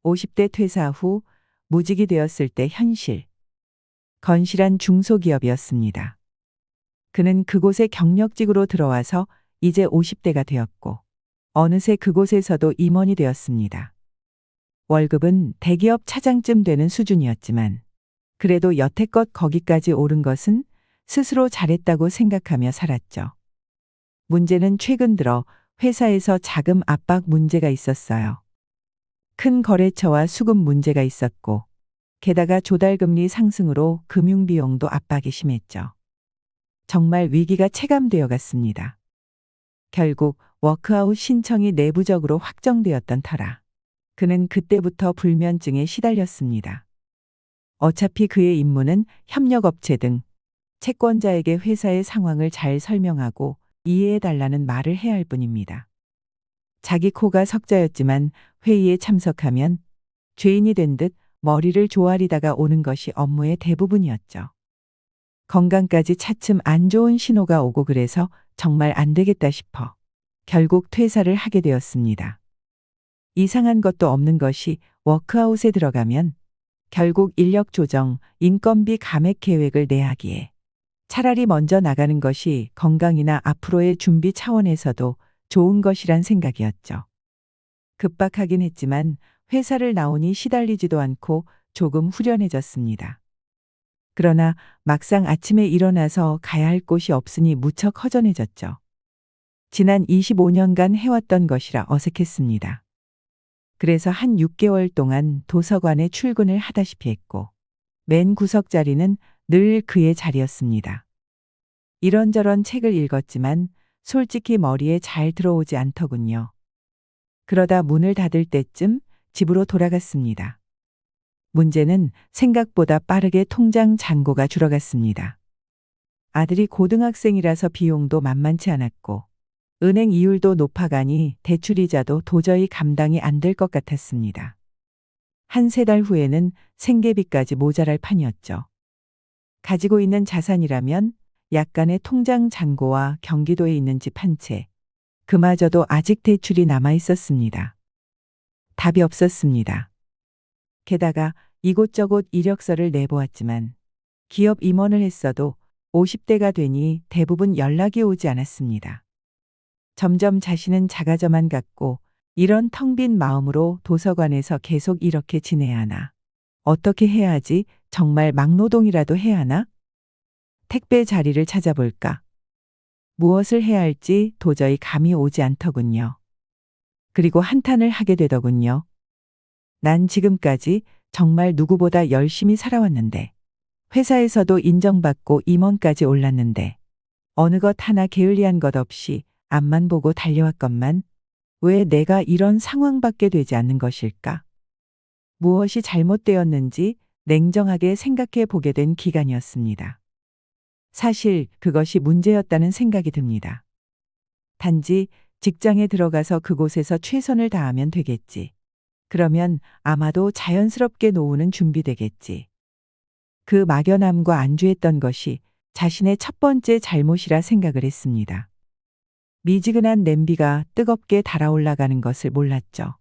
50대 퇴사 후 무직이 되었을 때 현실. 건실한 중소기업이었습니다. 그는 그곳에 경력직으로 들어와서 이제 50대가 되었고 어느새 그곳에서도 임원이 되었습니다. 월급은 대기업 차장쯤 되는 수준이었지만 그래도 여태껏 거기까지 오른 것은 스스로 잘했다고 생각하며 살았죠. 문제는 최근 들어 회사에서 자금 압박 문제가 있었어요. 큰 거래처와 수급 문제가 있었고 게다가 조달금리 상승으로 금융비용도 압박이 심했죠. 정말 위기가 체감되어 갔습니다. 결국 워크아웃 신청이 내부적으로 확정되었던 터라 그는 그때부터 불면증에 시달렸습니다. 어차피 그의 임무는 협력업체 등 채권자에게 회사의 상황을 잘 설명하고 이해해달라는 말을 해야 할 뿐입니다. 자기 코가 석자였지만 회의에 참석하면 죄인이 된 듯 머리를 조아리다가 오는 것이 업무의 대부분이었죠. 건강까지 차츰 안 좋은 신호가 오고 그래서 정말 안 되겠다 싶어 결국 퇴사를 하게 되었습니다. 이상한 것도 없는 것이 워크아웃에 들어가면 결국 인력 조정, 인건비 감액 계획을 내야 하기에 차라리 먼저 나가는 것이 건강이나 앞으로의 준비 차원에서도 좋은 것이란 생각이었죠. 급박하긴 했지만 회사를 나오니 시달리지도 않고 조금 후련해졌습니다. 그러나 막상 아침에 일어나서 가야 할 곳이 없으니 무척 허전해졌죠. 지난 25년간 해왔던 것이라 어색했습니다. 그래서 한 6개월 동안 도서관에 출근을 하다시피 했고 맨 구석 자리는 늘 그의 자리였습니다. 이런저런 책을 읽었지만 솔직히 머리에 잘 들어오지 않더군요. 그러다 문을 닫을 때쯤 집으로 돌아갔습니다. 문제는 생각보다 빠르게 통장 잔고가 줄어갔습니다. 아들이 고등학생이라서 비용도 만만치 않았고 은행 이율도 높아가니 대출이자도 도저히 감당이 안 될 것 같았습니다. 한 세 달 후에는 생계비까지 모자랄 판이었죠. 가지고 있는 자산이라면 약간의 통장 잔고와 경기도에 있는 집 한 채, 그마저도 아직 대출이 남아 있었습니다. 답이 없었습니다. 게다가 이곳저곳 이력서를 내보았지만 기업 임원을 했어도 50대가 되니 대부분 연락이 오지 않았습니다. 점점 자신은 작아져만 갔고 이런 텅 빈 마음으로 도서관에서 계속 이렇게 지내야 하나? 어떻게 해야 하지? 정말 막노동이라도 해야 하나? 택배 자리를 찾아볼까? 무엇을 해야 할지 도저히 감이 오지 않더군요. 그리고 한탄을 하게 되더군요. 난 지금까지 정말 누구보다 열심히 살아왔는데 회사에서도 인정받고 임원까지 올랐는데 어느 것 하나 게을리한 것 없이 앞만 보고 달려왔건만 왜 내가 이런 상황밖에 되지 않는 것일까? 무엇이 잘못되었는지 냉정하게 생각해 보게 된 기간이었습니다. 사실 그것이 문제였다는 생각이 듭니다. 단지 직장에 들어가서 그곳에서 최선을 다하면 되겠지. 그러면 아마도 자연스럽게 노후는 준비되겠지. 그 막연함과 안주했던 것이 자신의 첫 번째 잘못이라 생각을 했습니다. 미지근한 냄비가 뜨겁게 달아올라가는 것을 몰랐죠.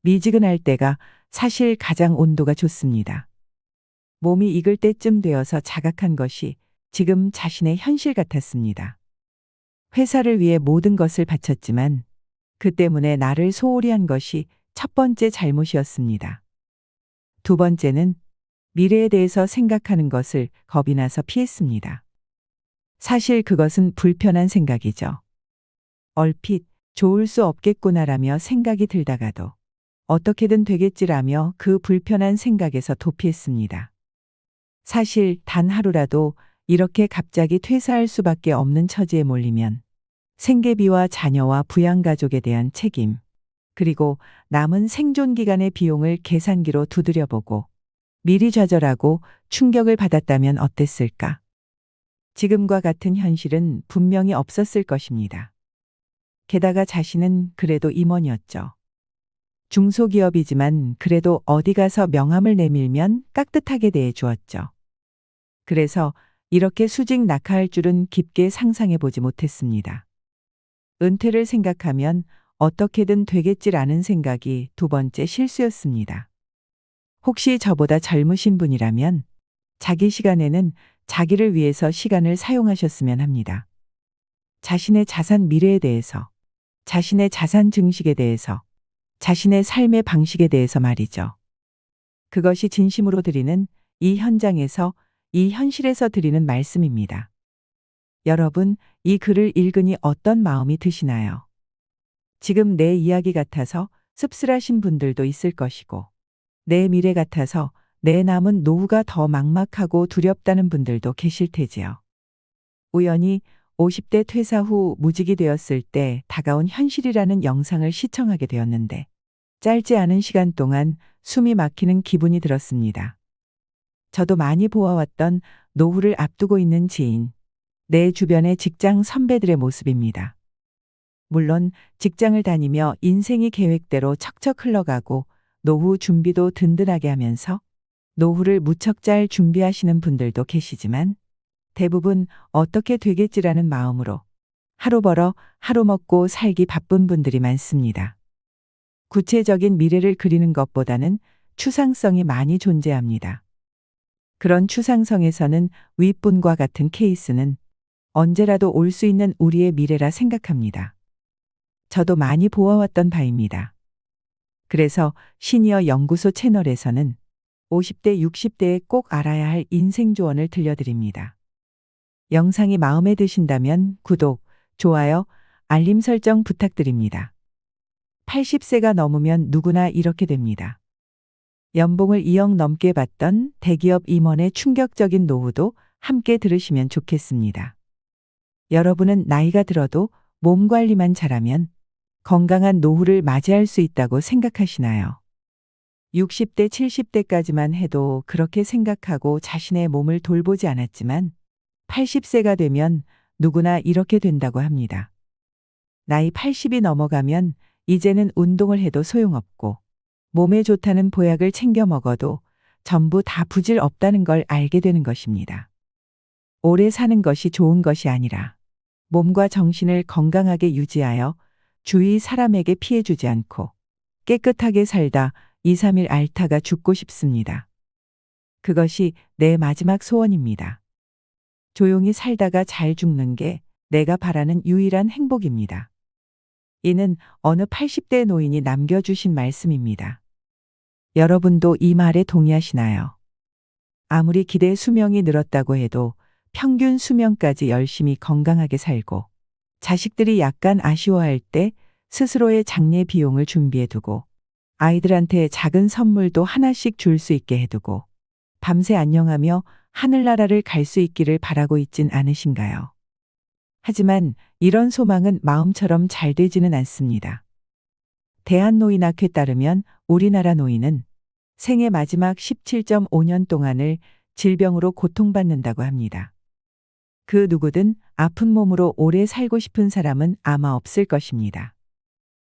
미지근할 때가 사실 가장 온도가 좋습니다. 몸이 익을 때쯤 되어서 자각한 것이 지금 자신의 현실 같았습니다. 회사를 위해 모든 것을 바쳤지만 그 때문에 나를 소홀히 한 것이 첫 번째 잘못이었습니다. 두 번째는 미래에 대해서 생각하는 것을 겁이 나서 피했습니다. 사실 그것은 불편한 생각이죠. 얼핏 좋을 수 없겠구나라며 생각이 들다가도 어떻게든 되겠지라며 그 불편한 생각에서 도피했습니다. 사실 단 하루라도 이렇게 갑자기 퇴사할 수밖에 없는 처지에 몰리면 생계비와 자녀와 부양가족에 대한 책임, 그리고 남은 생존 기간의 비용을 계산기로 두드려보고 미리 좌절하고 충격을 받았다면 어땠을까? 지금과 같은 현실은 분명히 없었을 것입니다. 게다가 자신은 그래도 임원이었죠. 중소기업이지만 그래도 어디 가서 명함을 내밀면 깍듯하게 대해 주었죠. 그래서 이렇게 수직 낙하할 줄은 깊게 상상해 보지 못했습니다. 은퇴를 생각하면 어떻게든 되겠지라는 생각이 두 번째 실수였습니다. 혹시 저보다 젊으신 분이라면 자기 시간에는 자기를 위해서 시간을 사용하셨으면 합니다. 자신의 자산 미래에 대해서, 자신의 자산 증식에 대해서, 자신의 삶의 방식에 대해서 말이죠. 그것이 진심으로 드리는 이 현장에서, 이 현실에서 드리는 말씀입니다. 여러분, 이 글을 읽으니 어떤 마음이 드시나요? 지금 내 이야기 같아서 씁쓸하신 분들도 있을 것이고, 내 미래 같아서 내 남은 노후가 더 막막하고 두렵다는 분들도 계실 테지요. 우연히 50대 퇴사 후 무직이 되었을 때 다가온 현실이라는 영상을 시청하게 되었는데, 짧지 않은 시간 동안 숨이 막히는 기분이 들었습니다. 저도 많이 보아왔던 노후를 앞두고 있는 지인, 내 주변의 직장 선배들의 모습입니다. 물론 직장을 다니며 인생이 계획대로 척척 흘러가고 노후 준비도 든든하게 하면서 노후를 무척 잘 준비하시는 분들도 계시지만 대부분 어떻게 되겠지라는 마음으로 하루 벌어 하루 먹고 살기 바쁜 분들이 많습니다. 구체적인 미래를 그리는 것보다는 추상성이 많이 존재합니다. 그런 추상성에서는 윗분과 같은 케이스는 언제라도 올 수 있는 우리의 미래라 생각합니다. 저도 많이 보아왔던 바입니다. 그래서 시니어 연구소 채널에서는 50대, 60대에 꼭 알아야 할 인생 조언을 들려드립니다. 영상이 마음에 드신다면 구독, 좋아요, 알림 설정 부탁드립니다. 80세가 넘으면 누구나 이렇게 됩니다. 연봉을 2억 넘게 받던 대기업 임원의 충격적인 노후도 함께 들으시면 좋겠습니다. 여러분은 나이가 들어도 몸 관리만 잘하면 건강한 노후를 맞이할 수 있다고 생각하시나요? 60대, 70대까지만 해도 그렇게 생각하고 자신의 몸을 돌보지 않았지만 80세가 되면 누구나 이렇게 된다고 합니다. 나이 80이 넘어가면 이제는 운동을 해도 소용없고 몸에 좋다는 보약을 챙겨 먹어도 전부 다 부질 없다는 걸 알게 되는 것입니다. 오래 사는 것이 좋은 것이 아니라 몸과 정신을 건강하게 유지하여 주위 사람에게 피해 주지 않고 깨끗하게 살다 2, 3일 앓다가 죽고 싶습니다. 그것이 내 마지막 소원입니다. 조용히 살다가 잘 죽는 게 내가 바라는 유일한 행복입니다. 이는 어느 80대 노인이 남겨주신 말씀입니다. 여러분도 이 말에 동의하시나요? 아무리 기대 수명이 늘었다고 해도 평균 수명까지 열심히 건강하게 살고 자식들이 약간 아쉬워할 때 스스로의 장례 비용을 준비해두고 아이들한테 작은 선물도 하나씩 줄 수 있게 해두고 밤새 안녕하며 하늘나라를 갈 수 있기를 바라고 있진 않으신가요? 하지만 이런 소망은 마음처럼 잘 되지는 않습니다. 대한노인학회 따르면 우리나라 노인은 생애 마지막 17.5년 동안을 질병으로 고통받는다고 합니다. 그 누구든 아픈 몸으로 오래 살고 싶은 사람은 아마 없을 것입니다.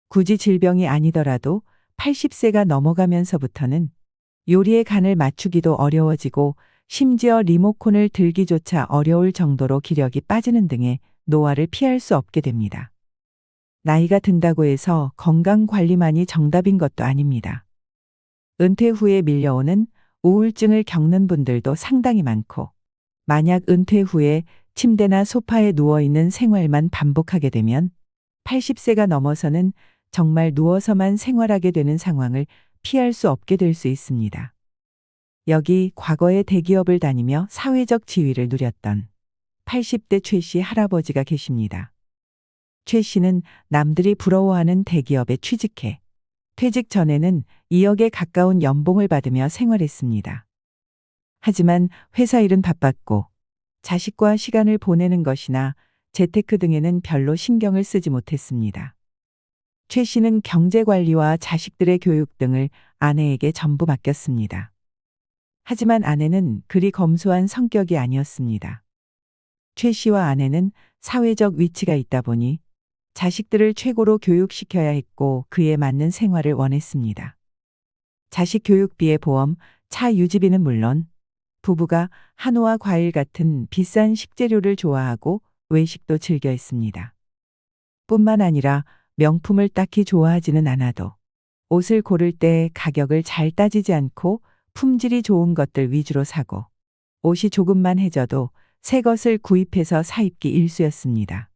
굳이 질병이 아니더라도 80세가 넘어가면서부터는 요리의 간을 맞추기도 어려워지고 심지어 리모컨을 들기조차 어려울 정도로 기력이 빠지는 등의 노화를 피할 수 없게 됩니다. 나이가 든다고 해서 건강 관리만이 정답인 것도 아닙니다. 은퇴 후에 밀려오는 우울증을 겪는 분들도 상당히 많고, 만약 은퇴 후에 침대나 소파에 누워있는 생활만 반복하게 되면 80세가 넘어서는 정말 누워서만 생활하게 되는 상황을 피할 수 없게 될 수 있습니다. 여기 과거에 대기업을 다니며 사회적 지위를 누렸던 80대 최 씨 할아버지가 계십니다. 최 씨는 남들이 부러워하는 대기업에 취직해 퇴직 전에는 2억에 가까운 연봉을 받으며 생활했습니다. 하지만 회사 일은 바빴고 자식과 시간을 보내는 것이나 재테크 등에는 별로 신경을 쓰지 못했습니다. 최 씨는 경제관리와 자식들의 교육 등을 아내에게 전부 맡겼습니다. 하지만 아내는 그리 검소한 성격이 아니었습니다. 최 씨와 아내는 사회적 위치가 있다 보니 자식들을 최고로 교육시켜야 했고 그에 맞는 생활을 원했습니다. 자식 교육비의 보험, 차 유지비는 물론 부부가 한우와 과일 같은 비싼 식재료를 좋아하고 외식도 즐겨 했습니다. 뿐만 아니라 명품을 딱히 좋아하지는 않아도 옷을 고를 때 가격을 잘 따지지 않고 품질이 좋은 것들 위주로 사고 옷이 조금만 해져도 새 것을 구입해서 사입기 일쑤였습니다.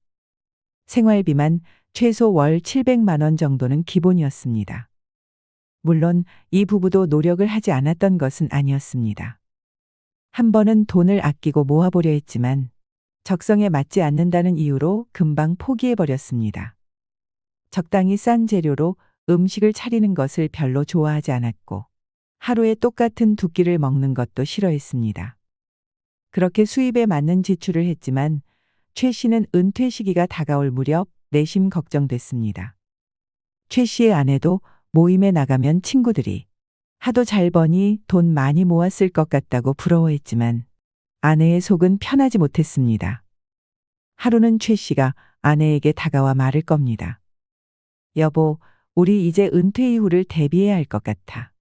생활비만 최소 월 700만 원 정도는 기본이었습니다. 물론 이 부부도 노력을 하지 않았던 것은 아니었습니다. 한 번은 돈을 아끼고 모아보려 했지만 적성에 맞지 않는다는 이유로 금방 포기해버렸습니다. 적당히 싼 재료로 음식을 차리는 것을 별로 좋아하지 않았고 하루에 똑같은 두 끼를 먹는 것도 싫어했습니다. 그렇게 수입에 맞는 지출을 했지만 최 씨는 은퇴 시기가 다가올 무렵 내심 걱정됐습니다. 최 씨의 아내도 모임에 나가면 친구들이 하도 잘 버니 돈 많이 모았을 것 같다고 부러워했지만 아내의 속은 편하지 못했습니다. 하루는 최 씨가 아내에게 다가와 말을 겁니다. 여보, 우리 이제 은퇴 이후를 대비해야 할 것 같아.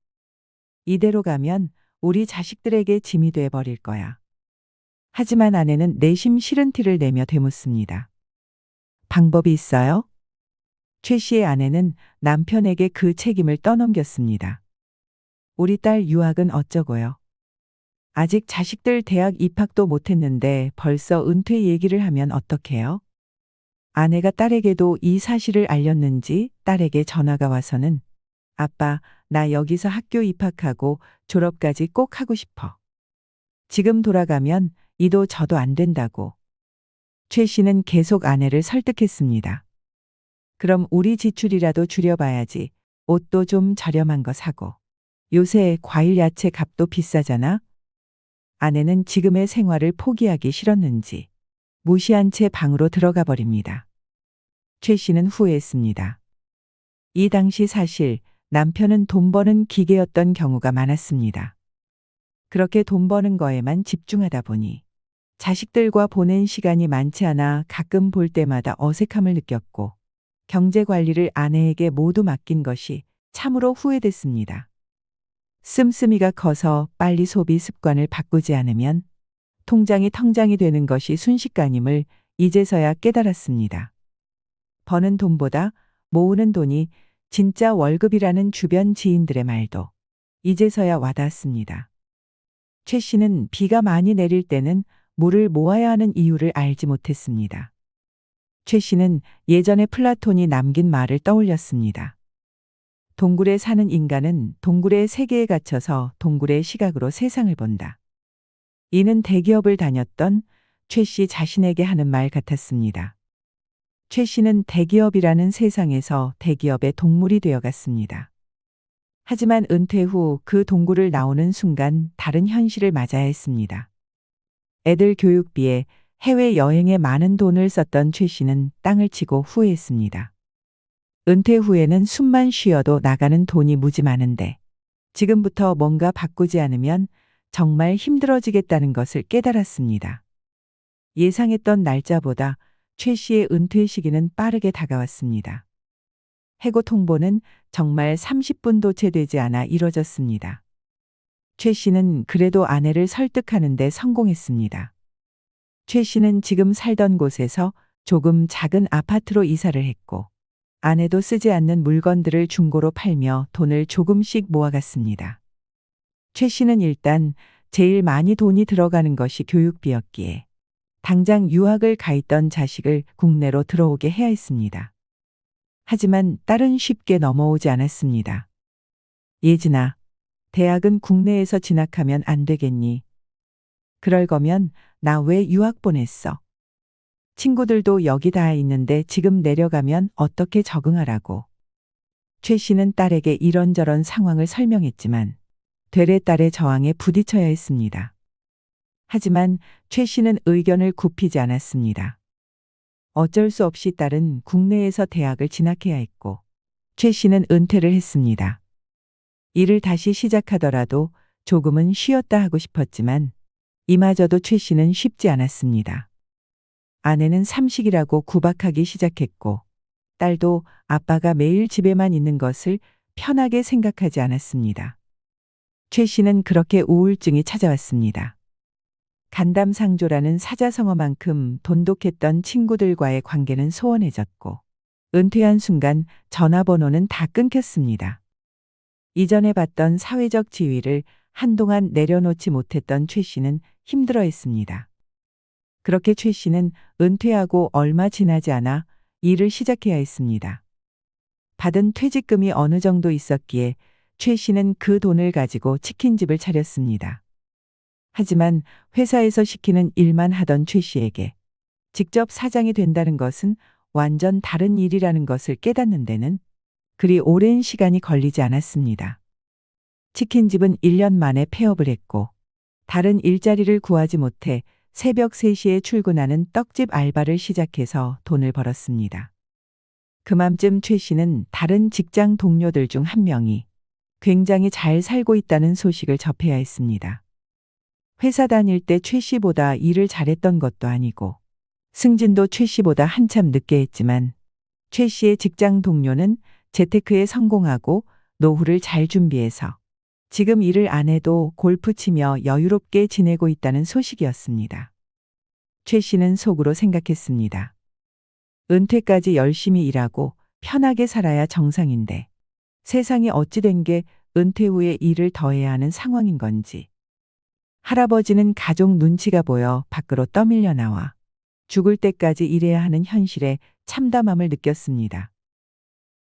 이대로 가면 우리 자식들에게 짐이 돼 버릴 거야. 하지만 아내는 내심 싫은 티를 내며 되묻습니다. 방법이 있어요? 최 씨의 아내는 남편에게 그 책임을 떠넘겼습니다. 우리 딸 유학은 어쩌고요? 아직 자식들 대학 입학도 못했는데 벌써 은퇴 얘기를 하면 어떡해요? 아내가 딸에게도 이 사실을 알렸는지 딸에게 전화가 와서는 아빠, 나 여기서 학교 입학하고 졸업까지 꼭 하고 싶어. 지금 돌아가면 이도 저도 안 된다고. 최 씨는 계속 아내를 설득했습니다. 그럼 우리 지출이라도 줄여봐야지. 옷도 좀 저렴한 거 사고. 요새 과일 야채 값도 비싸잖아. 아내는 지금의 생활을 포기하기 싫었는지 무시한 채 방으로 들어가 버립니다. 최 씨는 후회했습니다. 이 당시 사실 남편은 돈 버는 기계였던 경우가 많았습니다. 그렇게 돈 버는 거에만 집중하다 보니 자식들과 보낸 시간이 많지 않아 가끔 볼 때마다 어색함을 느꼈고 경제 관리를 아내에게 모두 맡긴 것이 참으로 후회됐습니다. 씀씀이가 커서 빨리 소비 습관을 바꾸지 않으면 통장이 텅장이 되는 것이 순식간임을 이제서야 깨달았습니다. 버는 돈보다 모으는 돈이 진짜 월급이라는 주변 지인들의 말도 이제서야 와닿았습니다. 최 씨는 비가 많이 내릴 때는 물을 모아야 하는 이유를 알지 못했습니다. 최 씨는 예전에 플라톤이 남긴 말을 떠올렸습니다. 동굴에 사는 인간은 동굴의 세계에 갇혀서 동굴의 시각으로 세상을 본다. 이는 대기업을 다녔던 최 씨 자신에게 하는 말 같았습니다. 최 씨는 대기업이라는 세상에서 대기업의 동물이 되어갔습니다. 하지만 은퇴 후 그 동굴을 나오는 순간 다른 현실을 맞아야 했습니다. 애들 교육비에 해외여행에 많은 돈을 썼던 최 씨는 땅을 치고 후회했습니다. 은퇴 후에는 숨만 쉬어도 나가는 돈이 무지 많은데 지금부터 뭔가 바꾸지 않으면 정말 힘들어지겠다는 것을 깨달았습니다. 예상했던 날짜보다 최 씨의 은퇴 시기는 빠르게 다가왔습니다. 해고 통보는 정말 30분도 채 되지 않아 이뤄졌습니다. 최 씨는 그래도 아내를 설득하는 데 성공했습니다. 최 씨는 지금 살던 곳에서 조금 작은 아파트로 이사를 했고 아내도 쓰지 않는 물건들을 중고로 팔며 돈을 조금씩 모아갔습니다. 최 씨는 일단 제일 많이 돈이 들어가는 것이 교육비였기에 당장 유학을 가 있던 자식을 국내로 들어오게 해야 했습니다. 하지만 딸은 쉽게 넘어오지 않았습니다. 예진아, 대학은 국내에서 진학하면 안 되겠니? 그럴 거면 나 왜 유학 보냈어? 친구들도 여기 다 있는데 지금 내려가면 어떻게 적응하라고. 최 씨는 딸에게 이런저런 상황을 설명했지만 되레딸의 저항에 부딪혀야 했습니다. 하지만 최 씨는 의견을 굽히지 않았습니다. 어쩔 수 없이 딸은 국내에서 대학을 진학해야 했고 최 씨는 은퇴를 했습니다. 일을 다시 시작하더라도 조금은 쉬었다 하고 싶었지만 이마저도 최 씨는 쉽지 않았습니다. 아내는 삼식이라고 구박하기 시작했고 딸도 아빠가 매일 집에만 있는 것을 편하게 생각하지 않았습니다. 최 씨는 그렇게 우울증이 찾아왔습니다. 간담상조라는 사자성어만큼 돈독했던 친구들과의 관계는 소원해졌고 은퇴한 순간 전화번호는 다 끊겼습니다. 이전에 받던 사회적 지위를 한동안 내려놓지 못했던 최 씨는 힘들어했습니다. 그렇게 최 씨는 은퇴하고 얼마 지나지 않아 일을 시작해야 했습니다. 받은 퇴직금이 어느 정도 있었기에 최 씨는 그 돈을 가지고 치킨집을 차렸습니다. 하지만 회사에서 시키는 일만 하던 최 씨에게 직접 사장이 된다는 것은 완전 다른 일이라는 것을 깨닫는 데는 그리 오랜 시간이 걸리지 않았습니다. 치킨집은 1년 만에 폐업을 했고 다른 일자리를 구하지 못해 새벽 3시에 출근하는 떡집 알바를 시작해서 돈을 벌었습니다. 그맘쯤 최 씨는 다른 직장 동료들 중 한 명이 굉장히 잘 살고 있다는 소식을 접해야 했습니다. 회사 다닐 때 최 씨보다 일을 잘했던 것도 아니고 승진도 최 씨보다 한참 늦게 했지만 최 씨의 직장 동료는 재테크에 성공하고 노후를 잘 준비해서 지금 일을 안 해도 골프 치며 여유롭게 지내고 있다는 소식이었습니다. 최 씨는 속으로 생각했습니다. 은퇴까지 열심히 일하고 편하게 살아야 정상인데 세상이 어찌 된 게 은퇴 후에 일을 더 해야 하는 상황인 건지. 할아버지는 가족 눈치가 보여 밖으로 떠밀려 나와 죽을 때까지 일해야 하는 현실에 참담함을 느꼈습니다.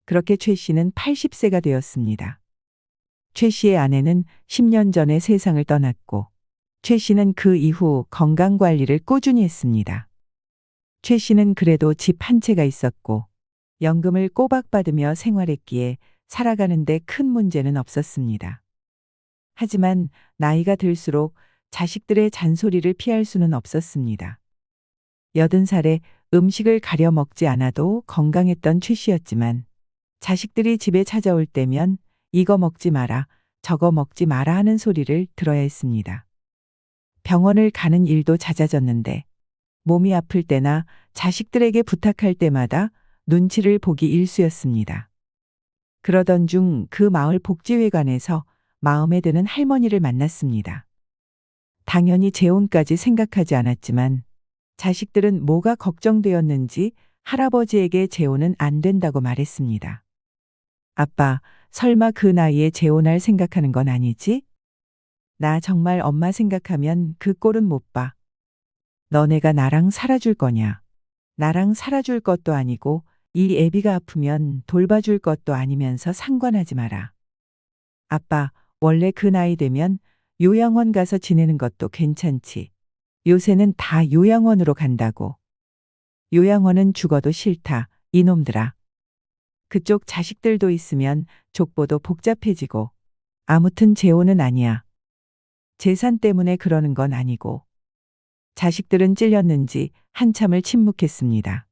그렇게 최 씨는 80세가 되었습니다. 최 씨의 아내는 10년 전에 세상을 떠났고 최 씨는 그 이후 건강 관리를 꾸준히 했습니다. 최 씨는 그래도 집 한 채가 있었고 연금을 꼬박 받으며 생활했기에 살아가는데 큰 문제는 없었습니다. 하지만 나이가 들수록 자식들의 잔소리를 피할 수는 없었습니다. 80살에 음식을 가려 먹지 않아도 건강했던 최 씨였지만 자식들이 집에 찾아올 때면 이거 먹지 마라, 저거 먹지 마라 하는 소리를 들어야 했습니다. 병원을 가는 일도 잦아졌는데 몸이 아플 때나 자식들에게 부탁할 때마다 눈치를 보기 일쑤였습니다. 그러던 중 그 마을 복지회관에서 마음에 드는 할머니를 만났습니다. 당연히 재혼까지 생각하지 않았지만 자식들은 뭐가 걱정되었는지 할아버지에게 재혼은 안 된다고 말했습니다. 아빠, 설마 그 나이에 재혼할 생각하는 건 아니지? 나 정말 엄마 생각하면 그 꼴은 못 봐. 너네가 나랑 살아줄 거냐? 나랑 살아줄 것도 아니고 이 애비가 아프면 돌봐줄 것도 아니면서 상관하지 마라. 아빠, 원래 그 나이 되면 요양원 가서 지내는 것도 괜찮지. 요새는 다 요양원으로 간다고. 요양원은 죽어도 싫다, 이놈들아. 그쪽 자식들도 있으면 족보도 복잡해지고. 아무튼 재혼은 아니야. 재산 때문에 그러는 건 아니고. 자식들은 찔렸는지 한참을 침묵했습니다.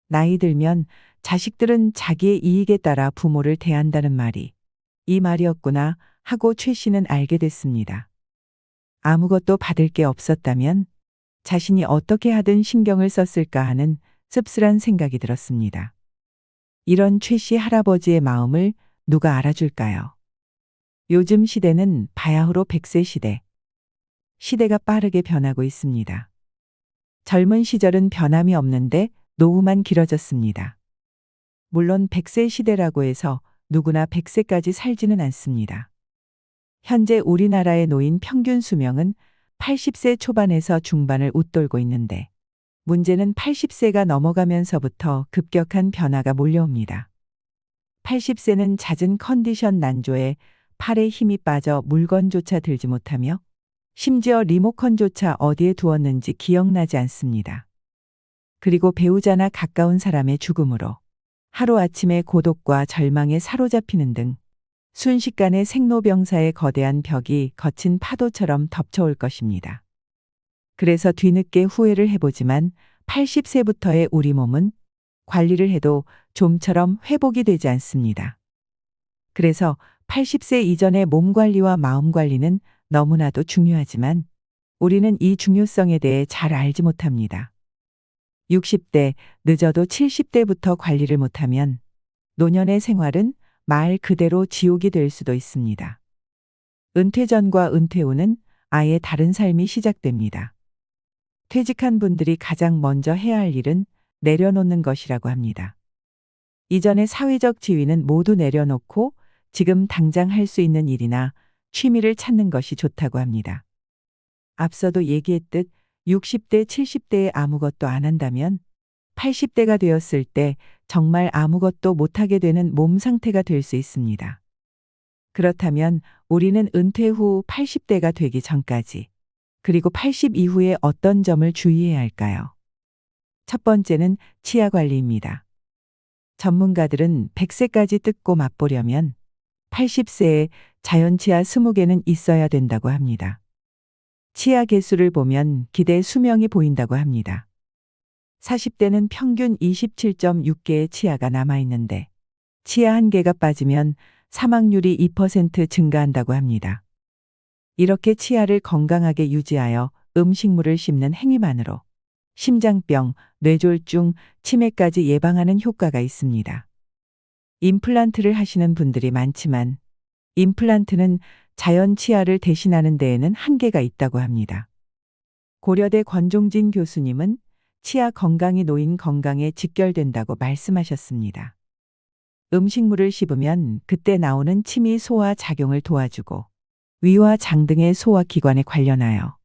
나이 들면 자식들은 자기의 이익에 따라 부모를 대한다는 말이 이 말이었구나 하고 최 씨는 알게 됐습니다. 아무것도 받을 게 없었다면 자신이 어떻게 하든 신경을 썼을까 하는 씁쓸한 생각이 들었습니다. 이런 최 씨 할아버지의 마음을 누가 알아줄까요? 요즘 시대는 바야흐로 100세 시대. 시대가 빠르게 변하고 있습니다. 젊은 시절은 변함이 없는데 노후만 길어졌습니다. 물론 100세 시대라고 해서 누구나 100세까지 살지는 않습니다. 현재 우리나라의 노인 평균 수명은 80세 초반에서 중반을 웃돌고 있는데 문제는 80세가 넘어가면서부터 급격한 변화가 몰려옵니다. 80세는 잦은 컨디션 난조에 팔에 힘이 빠져 물건조차 들지 못하며 심지어 리모컨조차 어디에 두었는지 기억나지 않습니다. 그리고 배우자나 가까운 사람의 죽음으로 하루아침에 고독과 절망에 사로잡히는 등 순식간에 생로병사의 거대한 벽이 거친 파도처럼 덮쳐올 것입니다. 그래서 뒤늦게 후회를 해보지만 80세부터의 우리 몸은 관리를 해도 좀처럼 회복이 되지 않습니다. 그래서 80세 이전의 몸 관리와 마음 관리는 너무나도 중요하지만 우리는 이 중요성에 대해 잘 알지 못합니다. 60대, 늦어도 70대부터 관리를 못하면 노년의 생활은 말 그대로 지옥이 될 수도 있습니다. 은퇴 전과 은퇴 후는 아예 다른 삶이 시작됩니다. 퇴직한 분들이 가장 먼저 해야 할 일은 내려놓는 것이라고 합니다. 이전의 사회적 지위는 모두 내려놓고 지금 당장 할 수 있는 일이나 취미를 찾는 것이 좋다고 합니다. 앞서도 얘기했듯 60대, 70대에 아무것도 안 한다면 80대가 되었을 때 정말 아무것도 못하게 되는 몸 상태가 될 수 있습니다. 그렇다면 우리는 은퇴 후 80대가 되기 전까지, 그리고 80 이후에 어떤 점을 주의해야 할까요? 첫 번째는 치아 관리입니다. 전문가들은 100세까지 뜯고 맛보려면 80세에 자연 치아 20개는 있어야 된다고 합니다. 치아 개수를 보면 기대 수명이 보인다고 합니다. 40대는 평균 27.6개의 치아가 남아있는데 치아 1개가 빠지면 사망률이 2% 증가한다고 합니다. 이렇게 치아를 건강하게 유지하여 음식물을 씹는 행위만으로 심장병, 뇌졸중, 치매까지 예방하는 효과가 있습니다. 임플란트를 하시는 분들이 많지만 임플란트는 자연 치아를 대신하는 데에는 한계가 있다고 합니다. 고려대 권종진 교수님은 치아 건강이 노인 건강에 직결된다고 말씀하셨습니다. 음식물을 씹으면 그때 나오는 침이 소화 작용을 도와주고 위와 장 등의 소화기관에 관련하여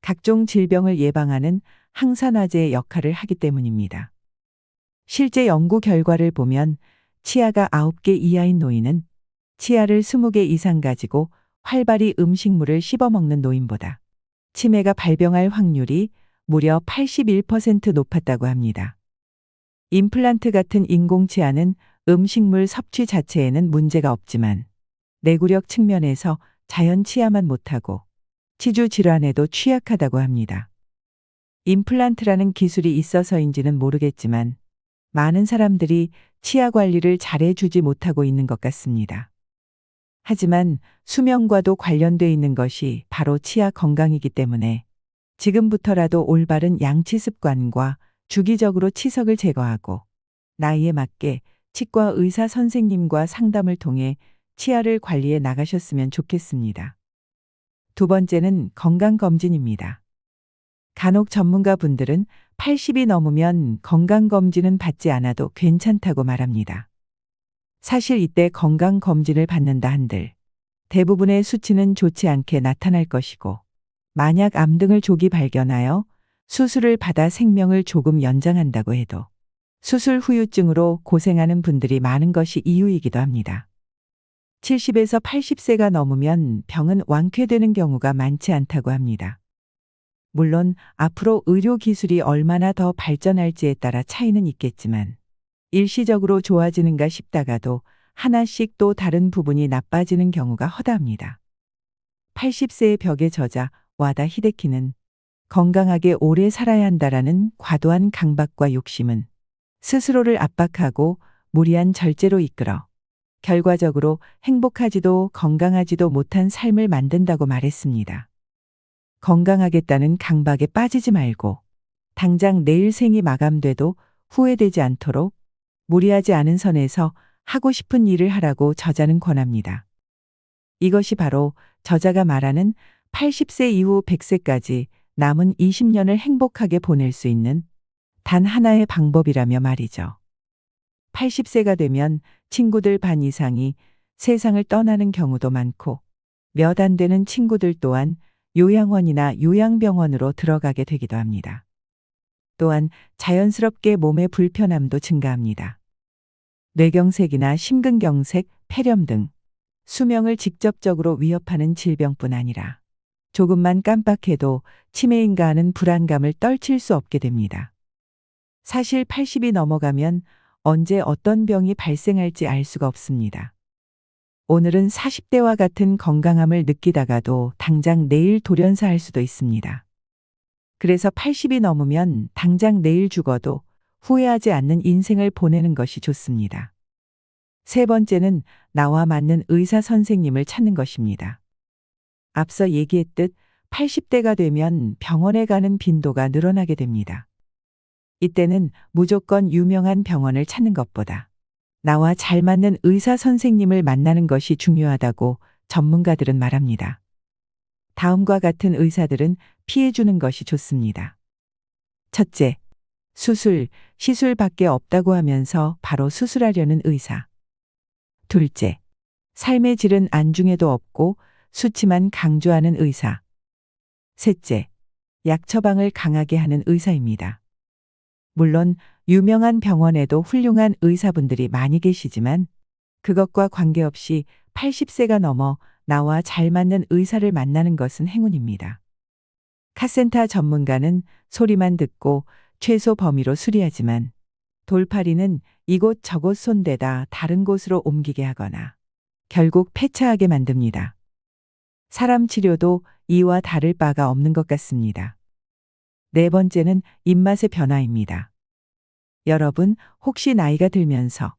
각종 질병을 예방하는 항산화제의 역할을 하기 때문입니다. 실제 연구 결과를 보면 치아가 9개 이하인 노인은 치아를 20개 이상 가지고 활발히 음식물을 씹어먹는 노인보다 치매가 발병할 확률이 무려 81% 높았다고 합니다. 임플란트 같은 인공치아는 음식물 섭취 자체에는 문제가 없지만 내구력 측면에서 자연 치아만 못하고 치주 질환에도 취약하다고 합니다. 임플란트라는 기술이 있어서인지는 모르겠지만 많은 사람들이 치아 관리를 잘해주지 못하고 있는 것 같습니다. 하지만 수명과도 관련돼 있는 것이 바로 치아 건강이기 때문에 지금부터라도 올바른 양치 습관과 주기적으로 치석을 제거하고 나이에 맞게 치과 의사 선생님과 상담을 통해 치아를 관리해 나가셨으면 좋겠습니다. 두 번째는 건강검진입니다. 간혹 전문가 분들은 80이 넘으면 건강검진은 받지 않아도 괜찮다고 말합니다. 사실 이때 건강검진을 받는다 한들 대부분의 수치는 좋지 않게 나타날 것이고 만약 암 등을 조기 발견하여 수술을 받아 생명을 조금 연장한다고 해도 수술 후유증으로 고생하는 분들이 많은 것이 이유이기도 합니다. 70에서 80세가 넘으면 병은 완쾌되는 경우가 많지 않다고 합니다. 물론 앞으로 의료 기술이 얼마나 더 발전할지에 따라 차이는 있겠지만 일시적으로 좋아지는가 싶다가도 하나씩 또 다른 부분이 나빠지는 경우가 허다합니다. 80세의 벽에 저자 와다 히데키는 건강하게 오래 살아야 한다라는 과도한 강박과 욕심은 스스로를 압박하고 무리한 절제로 이끌어 결과적으로 행복하지도 건강하지도 못한 삶을 만든다고 말했습니다. 건강하겠다는 강박에 빠지지 말고 당장 내일 생이 마감돼도 후회되지 않도록 무리하지 않은 선에서 하고 싶은 일을 하라고 저자는 권합니다. 이것이 바로 저자가 말하는 80세 이후 100세까지 남은 20년을 행복하게 보낼 수 있는 단 하나의 방법이라며 말이죠. 80세가 되면 친구들 반 이상이 세상을 떠나는 경우도 많고 몇 안 되는 친구들 또한 요양원이나 요양병원으로 들어가게 되기도 합니다. 또한 자연스럽게 몸의 불편함도 증가합니다. 뇌경색이나 심근경색, 폐렴 등 수명을 직접적으로 위협하는 질병뿐 아니라 조금만 깜빡해도 치매인가 하는 불안감을 떨칠 수 없게 됩니다. 사실 80이 넘어가면 언제 어떤 병이 발생할지 알 수가 없습니다. 오늘은 40대와 같은 건강함을 느끼다가도 당장 내일 돌연사할 수도 있습니다. 그래서 80이 넘으면 당장 내일 죽어도 후회하지 않는 인생을 보내는 것이 좋습니다. 세 번째는 나와 맞는 의사 선생님을 찾는 것입니다. 앞서 얘기했듯 80대가 되면 병원에 가는 빈도가 늘어나게 됩니다. 이때는 무조건 유명한 병원을 찾는 것보다 나와 잘 맞는 의사 선생님을 만나는 것이 중요하다고 전문가들은 말합니다. 다음과 같은 의사들은 피해주는 것이 좋습니다. 첫째, 수술, 시술밖에 없다고 하면서 바로 수술하려는 의사. 둘째, 삶의 질은 안중에도 없고 수치만 강조하는 의사. 셋째, 약 처방을 강하게 하는 의사입니다. 물론 유명한 병원에도 훌륭한 의사분들이 많이 계시지만 그것과 관계없이 80세가 넘어 나와 잘 맞는 의사를 만나는 것은 행운입니다. 카센터 전문가는 소리만 듣고 최소 범위로 수리하지만 돌팔이는 이곳 저곳 손대다 다른 곳으로 옮기게 하거나 결국 폐차하게 만듭니다. 사람 치료도 이와 다를 바가 없는 것 같습니다. 네 번째는 입맛의 변화입니다. 여러분, 혹시 나이가 들면서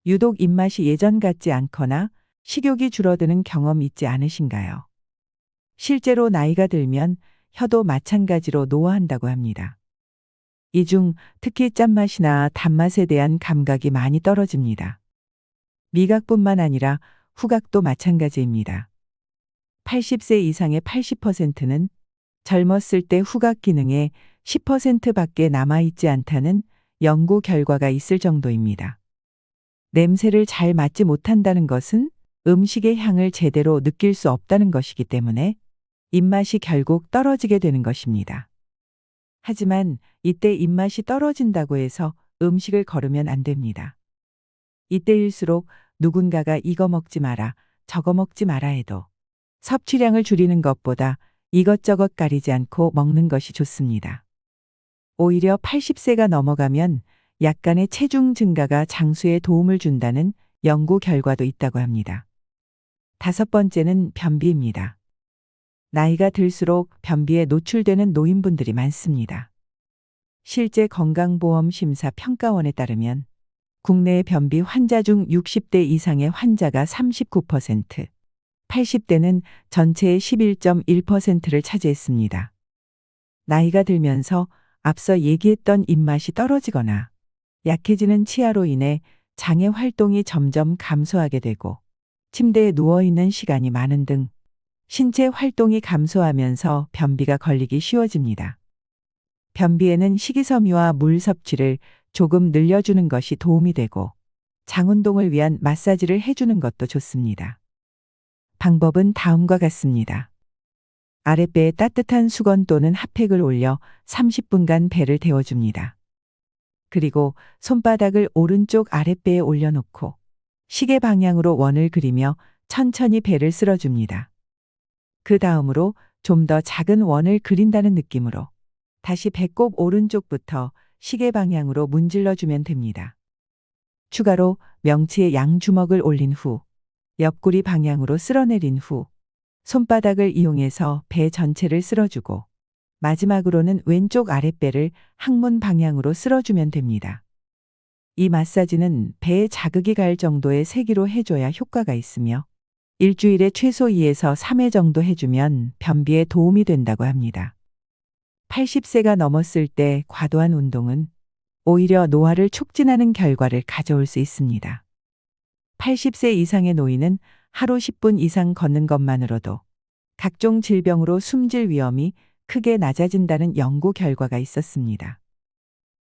유독 입맛이 예전 같지 않거나 식욕이 줄어드는 경험 있지 않으신가요? 실제로 나이가 들면 혀도 마찬가지로 노화한다고 합니다. 이 중 특히 짠맛이나 단맛에 대한 감각이 많이 떨어집니다. 미각뿐만 아니라 후각도 마찬가지입니다. 80세 이상의 80%는 젊었을 때 후각 기능의 10%밖에 남아있지 않다는 연구 결과가 있을 정도입니다. 냄새를 잘 맡지 못한다는 것은 음식의 향을 제대로 느낄 수 없다는 것이기 때문에 입맛이 결국 떨어지게 되는 것입니다. 하지만 이때 입맛이 떨어진다고 해서 음식을 거르면 안 됩니다. 이때일수록 누군가가 이거 먹지 마라, 저거 먹지 마라 해도 섭취량을 줄이는 것보다 이것저것 가리지 않고 먹는 것이 좋습니다. 오히려 80세가 넘어가면 약간의 체중 증가가 장수에 도움을 준다는 연구 결과도 있다고 합니다. 다섯 번째는 변비입니다. 나이가 들수록 변비에 노출되는 노인분들이 많습니다. 실제 건강보험심사평가원에 따르면 국내의 변비 환자 중 60대 이상의 환자가 39%, 80대는 전체의 11.1%를 차지했습니다. 나이가 들면서 앞서 얘기했던 입맛이 떨어지거나 약해지는 치아로 인해 장의 활동이 점점 감소하게 되고 침대에 누워있는 시간이 많은 등 신체 활동이 감소하면서 변비가 걸리기 쉬워집니다. 변비에는 식이섬유와 물 섭취를 조금 늘려주는 것이 도움이 되고 장 운동을 위한 마사지를 해주는 것도 좋습니다. 방법은 다음과 같습니다. 아랫배에 따뜻한 수건 또는 핫팩을 올려 30분간 배를 데워줍니다. 그리고 손바닥을 오른쪽 아랫배에 올려놓고 시계 방향으로 원을 그리며 천천히 배를 쓸어줍니다. 그 다음으로 좀 더 작은 원을 그린다는 느낌으로 다시 배꼽 오른쪽부터 시계 방향으로 문질러주면 됩니다. 추가로 명치에 양주먹을 올린 후 옆구리 방향으로 쓸어내린 후 손바닥을 이용해서 배 전체를 쓸어주고 마지막으로는 왼쪽 아랫배를 항문 방향으로 쓸어주면 됩니다. 이 마사지는 배에 자극이 갈 정도의 세기로 해줘야 효과가 있으며 일주일에 최소 2에서 3회 정도 해주면 변비에 도움이 된다고 합니다. 80세가 넘었을 때 과도한 운동은 오히려 노화를 촉진하는 결과를 가져올 수 있습니다. 80세 이상의 노인은 하루 10분 이상 걷는 것만으로도 각종 질병으로 숨질 위험이 크게 낮아진다는 연구 결과가 있었습니다.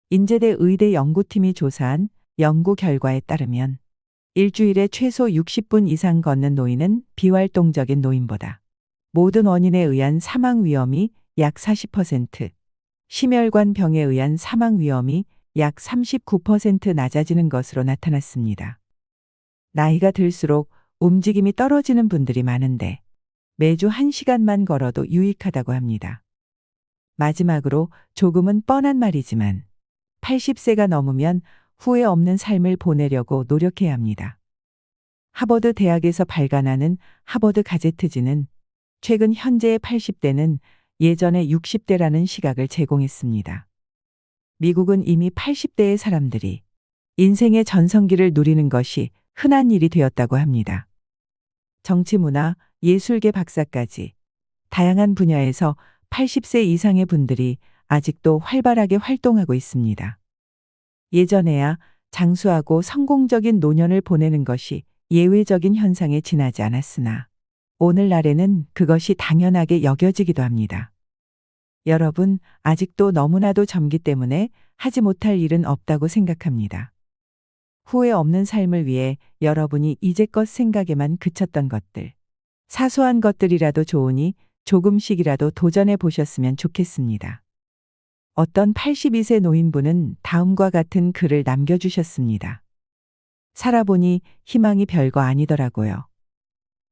인제대 의대 연구팀이 조사한 연구 결과에 따르면 일주일에 최소 60분 이상 걷는 노인은 비활동적인 노인보다 모든 원인에 의한 사망 위험이 약 40%, 심혈관 병에 의한 사망 위험이 약 39% 낮아지는 것으로 나타났습니다. 나이가 들수록 움직임이 떨어지는 분들이 많은데 매주 1시간만 걸어도 유익하다고 합니다. 마지막으로 조금은 뻔한 말이지만 80세가 넘으면 후회 없는 삶을 보내려고 노력해야 합니다. 하버드 대학에서 발간하는 하버드 가제트지는 최근 현재의 80대는 예전의 60대라는 시각을 제공했습니다. 미국은 이미 80대의 사람들이 인생의 전성기를 누리는 것이 흔한 일이 되었다고 합니다. 정치, 문화, 예술계 박사까지 다양한 분야에서 80세 이상의 분들이 아직도 활발하게 활동하고 있습니다. 예전에야 장수하고 성공적인 노년을 보내는 것이 예외적인 현상에 지나지 않았으나 오늘날에는 그것이 당연하게 여겨지기도 합니다. 여러분, 아직도 너무나도 젊기 때문에 하지 못할 일은 없다고 생각합니다. 후회 없는 삶을 위해 여러분이 이제껏 생각에만 그쳤던 것들, 사소한 것들이라도 좋으니 조금씩이라도 도전해 보셨으면 좋겠습니다. 어떤 82세 노인분은 다음과 같은 글을 남겨주셨습니다. 살아보니 희망이 별거 아니더라고요.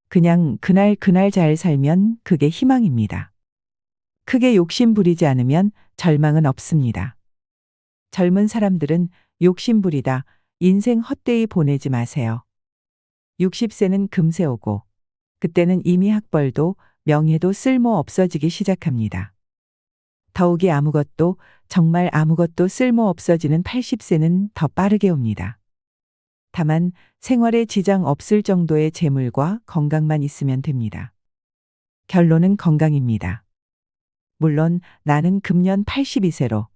그냥 그날 잘 살면 그게 희망입니다. 크게 욕심 부리지 않으면 절망은 없습니다. 젊은 사람들은 욕심 부리다 인생 헛되이 보내지 마세요. 60세는 금세 오고 그때는 이미 학벌도 명예도 쓸모 없어지기 시작합니다. 더욱이 아무것도 정말 아무것도 쓸모 없어지는 80세는 더 빠르게 옵니다. 다만 생활에 지장 없을 정도의 재물과 건강만 있으면 됩니다. 결론은 건강입니다. 물론 나는 금년 82세로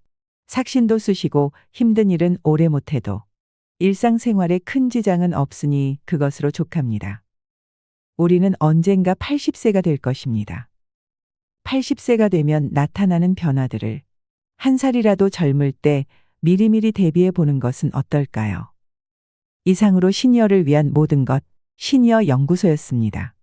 삭신도 쑤시고 힘든 일은 오래 못해도 일상생활에 큰 지장은 없으니 그것으로 족합니다. 우리는 언젠가 80세가 될 것입니다. 80세가 되면 나타나는 변화들을 한 살이라도 젊을 때 미리미리 대비해 보는 것은 어떨까요? 이상으로 시니어를 위한 모든 것, 시니어 연구소였습니다.